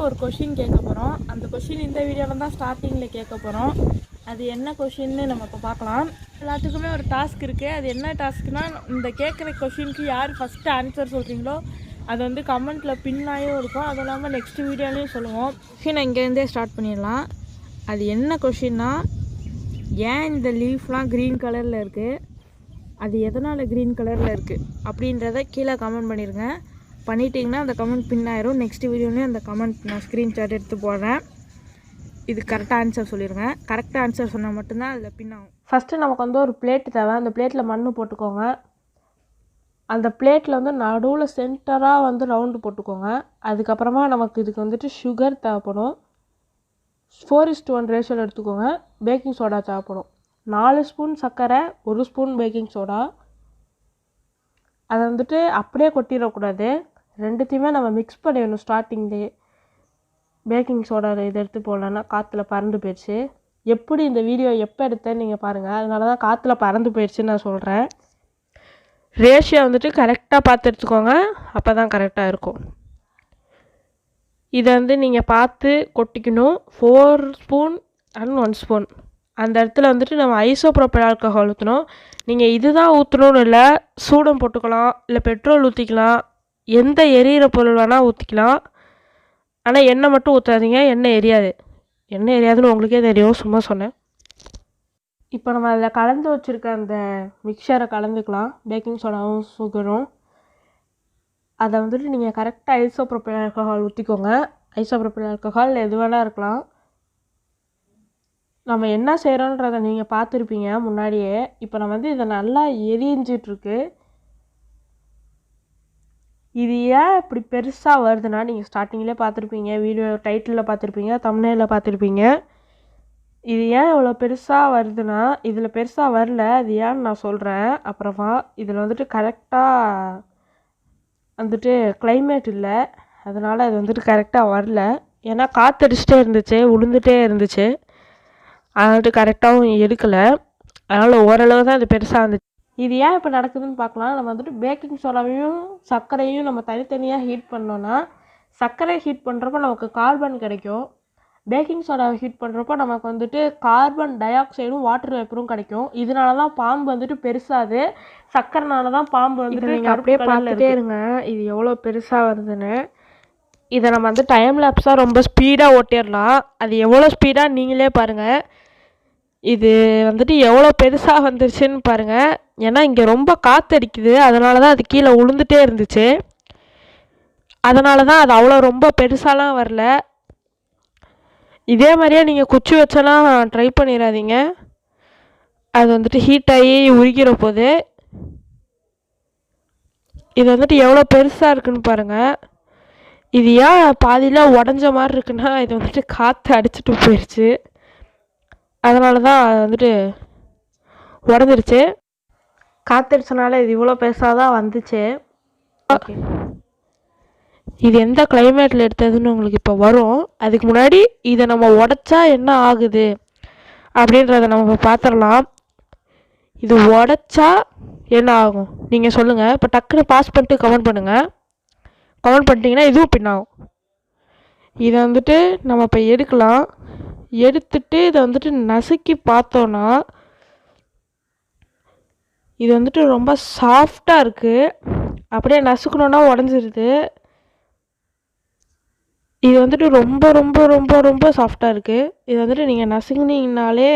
ஒரு கொஷின் கேட்க போகிறோம். அந்த கொஷின் இந்த வீடியோவில் தான் ஸ்டார்டிங்கில் கேட்க போகிறோம். அது என்ன கொஷின்னு நம்ம இப்போ பார்க்கலாம். எல்லாத்துக்குமே ஒரு டாஸ்க் இருக்குது. அது என்ன டாஸ்க்னால், இந்த கேட்குற கொஷினுக்கு யார் ஃபஸ்ட்டு ஆன்சர் சொல்கிறீங்களோ அது வந்து கமெண்ட்டில் பின்னாயும் இருக்கும். அதுவும் இல்லாமல் நெக்ஸ்ட் வீடியோலையும் சொல்லுவோம். கொஷினை இங்கேருந்தே ஸ்டார்ட் பண்ணிடலாம். அது என்ன கொஷின்னா, ஏன் இந்த லீஃப்லாம் க்ரீன் கலரில் இருக்குது, அது எதனால் க்ரீன் கலரில் இருக்குது அப்படின்றத கீழே கமெண்ட் பண்ணிடுங்க. பண்ணிட்டீங்கன்னா அந்த கமெண்ட் பின் ஆயிரும். நெக்ஸ்ட் வீடியோலேயும் அந்த கமெண்ட் நான் ஸ்க்ரீன்ஷாட் எடுத்து போடுறேன். இது கரெக்டாக ஆன்சர் சொல்லிடுங்க. கரெக்டாக ஆன்சர் சொன்னால் மட்டும்தான் அதில் பின் ஆகும். ஃபஸ்ட்டு நமக்கு வந்து ஒரு பிளேட்டு தேவை. அந்த பிளேட்டில் மண் போட்டுக்கோங்க. அந்த பிளேட்டில் வந்து நடுவில் சென்டராக வந்து ரவுண்டு போட்டுக்கோங்க. அதுக்கப்புறமா நமக்கு இதுக்கு வந்துட்டு சுகர் தேவைப்படும். 4:1 ரேஷியோவில் எடுத்துக்கோங்க. பேக்கிங் சோடா தேவைப்படும். 4 ஸ்பூன் சர்க்கரை, 1 ஸ்பூன் பேக்கிங் சோடா. அதை வந்துட்டு அப்படியே கொட்டிடக்கூடாது. ரெண்டுத்தையுமே நம்ம மிக்ஸ் பண்ணிடணும் ஸ்டார்டிங்லேயே. பேக்கிங் சோடாவில் இதை எடுத்து போடலன்னா காற்றுல பறந்து போயிடுச்சு. எப்படி இந்த வீடியோ எப்போ எடுத்தேன்னு நீங்கள் பாருங்கள். அதனால தான் காற்றுல பறந்து போயிடுச்சுன்னு நான் சொல்கிறேன். ரேஷியோ வந்துட்டு கரெக்டாக பார்த்து எடுத்துக்கோங்க. அப்போ தான் கரெக்டாக இருக்கும். இதை வந்து நீங்கள் பார்த்து கொட்டிக்கணும். 4 ஸ்பூன் அண்ட் 1 ஸ்பூன். அந்த இடத்துல வந்துட்டு நம்ம ஐசோப்ரோபைல் ஆல்கஹால் ஊற்றணும். நீங்கள் இதுதான் ஊற்றணும்னு இல்லை, சூடம் போட்டுக்கலாம், இல்லை பெட்ரோல் ஊற்றிக்கலாம், எந்த எரியிற பொருள் வேணால் ஊற்றிக்கலாம். ஆனால் எண்ணெய் மட்டும் ஊற்றாதீங்க, எண்ணெய் எரியாது. எண்ணெய் எரியாதுன்னு உங்களுக்கே தெரியும், சும்மா சொன்னேன். இப்போ நம்ம அதில் கலந்து வச்சுருக்க அந்த மிக்சரை கலந்துக்கலாம். பேக்கிங் சோடாவும் சுகரும். அதை வந்துட்டு நீங்கள் கரெக்டாக ஐசோப்ரோபைல் ஆல்கஹால் ஊற்றிக்கோங்க. ஐசோப்ரோபைல் ஆல்கஹால் எது வேணால் இருக்கலாம். நம்ம என்ன செய்கிறோன்றதை நீங்கள் பார்த்துருப்பீங்க முன்னாடியே. இப்போ நம்ம வந்து இதை நல்லா எரிஞ்சிட்ருக்கு. இது ஏன் இப்படி பெருசாக வருதுன்னா, நீங்கள் ஸ்டார்டிங்லேயே பார்த்துருப்பீங்க, வீடியோ டைட்டிலில் பார்த்துருப்பீங்க, தம்ப்நெயிலில் பார்த்துருப்பீங்க. இது ஏன் இவ்வளோ பெருசாக வருதுன்னா, இதில் பெருசாக வரல. அது ஏன்னு நான் சொல்கிறேன் அப்புறமா. இதில் வந்துட்டு கரெக்டாக வந்துட்டு கிளைமேட் இல்லை, அதனால் அது வந்துட்டு கரெக்டாக வரல. ஏன்னா காற்றடிச்சிட்டே இருந்துச்சு, உளுந்துகிட்டே இருந்துச்சு. அதனால கரெக்டாகவும் எடுக்கலை. அதனால் ஓரளவு தான் அது பெருசாக இருந்துச்சு. இது ஏன் இப்போ நடக்குதுன்னு பார்க்கலாம். நம்ம வந்துட்டு பேக்கிங் சோடாவையும் சர்க்கரையும் நம்ம தனித்தனியாக ஹீட் பண்ணோன்னா, சர்க்கரை ஹீட் பண்ணுறப்போ நமக்கு கார்பன் கிடைக்கும். பேக்கிங் சோடாவை ஹீட் பண்ணுறப்போ நமக்கு வந்துட்டு கார்பன் டை ஆக்சைடும் வாட்டர் வேப்பரும் கிடைக்கும். இதனால தான் பாம்பு வந்துட்டு பெருசாது. சர்க்கரைனால தான் பாம்பு வந்துட்டு நீங்கள் அப்படியே பார்த்துட்டே இருங்க இது எவ்வளோ பெருசாக வருதுன்னு. இதை நம்ம வந்து டைம் லேப்ஸாக ரொம்ப ஸ்பீடாக ஓட்டிடலாம். அது எவ்வளோ ஸ்பீடாக நீங்களே பாருங்கள். இது வந்துட்டு எவ்வளோ பெருசாக வந்துருச்சுன்னு பாருங்கள். ஏன்னா இங்கே ரொம்ப காற்றடிக்குது, அதனால தான் அது கீழே உளுந்துகிட்டே இருந்துச்சு. அதனால தான் அது அவ்வளோ ரொம்ப பெருசாலாம் வரல. இதே மாதிரியே நீங்கள் குச்சி வச்செல்லாம் ட்ரை பண்ணிடாதீங்க. அது வந்துட்டு ஹீட் ஆகி உருகிற போது. இது வந்துட்டு எவ்வளோ பெருசாக இருக்குன்னு பாருங்கள். இது ஏன் பாதியில் உடஞ்ச மாதிரி இருக்குன்னா, இது வந்துட்டு காற்று அடிச்சுட்டு போயிடுச்சு. அதனால தான் அது வந்துட்டு உடஞ்சிருச்சு. காற்றடிச்சனால இது இவ்வளோ பெருசாக தான் வந்துச்சு. ஓகே, இது எந்த கிளைமேட்டில் எடுத்ததுன்னு உங்களுக்கு இப்போ வரும். அதுக்கு முன்னாடி இதை நம்ம உடச்சா என்ன ஆகுது அப்படின்றத நம்ம பார்த்துடலாம். இது உடச்சா என்ன ஆகும் நீங்கள் சொல்லுங்கள். இப்போ டக்குன்னு பாஸ் பண்ணிட்டு கமெண்ட் பண்ணுங்கள். கமெண்ட் பண்ணிட்டீங்கன்னா இதுவும் பின்னாகும். இதை வந்துட்டு நம்ம இப்போ எடுக்கலாம். எடுத்துட்டு இதை வந்துட்டு நசுக்கி பார்த்தோன்னா, இது வந்துட்டு ரொம்ப சாஃப்டாக இருக்குது. அப்படியே நசுக்கணுன்னா உடஞ்சிருது. இது வந்துட்டு ரொம்ப ரொம்ப ரொம்ப ரொம்ப சாஃப்டாக இருக்குது. இது வந்துட்டு நீங்கள் நசுக்குனீங்கனாலே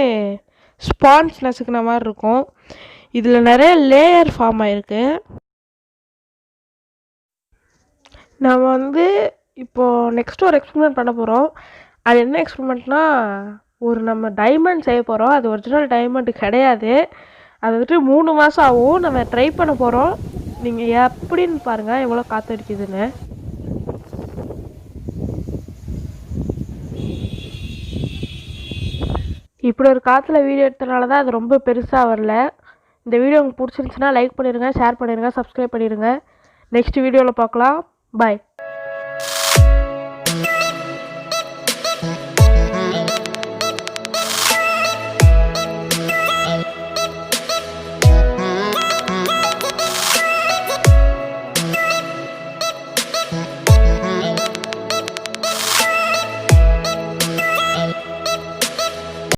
ஸ்பான்ஸ் நசுக்கின மாதிரி இருக்கும். இதில் நிறைய லேயர் ஃபார்ம் ஆகிருக்கு. நம்ம வந்து இப்போது நெக்ஸ்ட்டு ஒரு எக்ஸ்பெரிமெண்ட் பண்ண போகிறோம். அது என்ன எக்ஸ்பெரிமெண்ட்னால், ஒரு நம்ம டைமண்ட் செய்ய போகிறோம். அது ஒரிஜினல் டைமண்ட் கிடையாது. அது வந்துட்டு 3 மாதம் ஆகும். நம்ம ட்ரை பண்ண போகிறோம். நீங்கள் எப்படின்னு பாருங்கள் எவ்வளோ காற்றடிக்குதுன்னு. இப்படி ஒரு காற்றுல வீடியோ எடுத்தனால தான் அது ரொம்ப பெருசாக வரல. இந்த வீடியோ உங்களுக்கு பிடிச்சிருந்துச்சுன்னா லைக் பண்ணிடுங்க, ஷேர் பண்ணிடுங்க, சப்ஸ்கிரைப் பண்ணிடுங்க. நெக்ஸ்ட் வீடியோவில் பார்க்கலாம். பாய்.